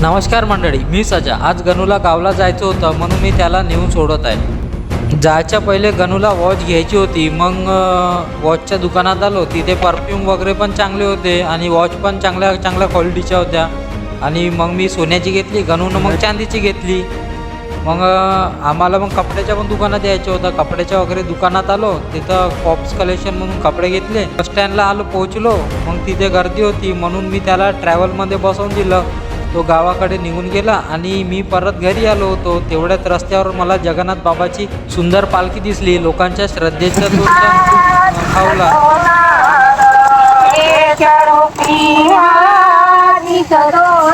नमस्कार मंडळी, मी सजा. आज गणूला गावला जायचं होतं म्हणून मी त्याला नेऊन सोडत आहे. जायच्या पहिले गणूला वॉच घ्यायची होती. मग वॉचच्या दुकानात आलो. तिथे परफ्यूम वगैरे पण चांगले होते आणि वॉच पण चांगल्या क्वालिटीच्या होत्या. आणि मग मी सोन्याची घेतली, गणूनं मग चांदीची घेतली. मग आम्हाला मग कपड्याच्या पण दुकानात यायचं होतं. कपड्याच्या वगैरे दुकानात आलो. तिथं पॉप्स कलेक्शन म्हणून कपडे घेतले. बस स्टँडला आलो, पोहोचलो. मग तिथे गर्दी होती म्हणून मी त्याला ट्रॅव्हलमध्ये बसवून दिलं. तो गावाकडे निघून गेला आणि मी परत घरी आलो होतो. तेवढ्यात रस्त्यावर मला जगन्नाथ बाबाची सुंदर पालखी दिसली. लोकांच्या श्रद्धेचा तो खावला. करो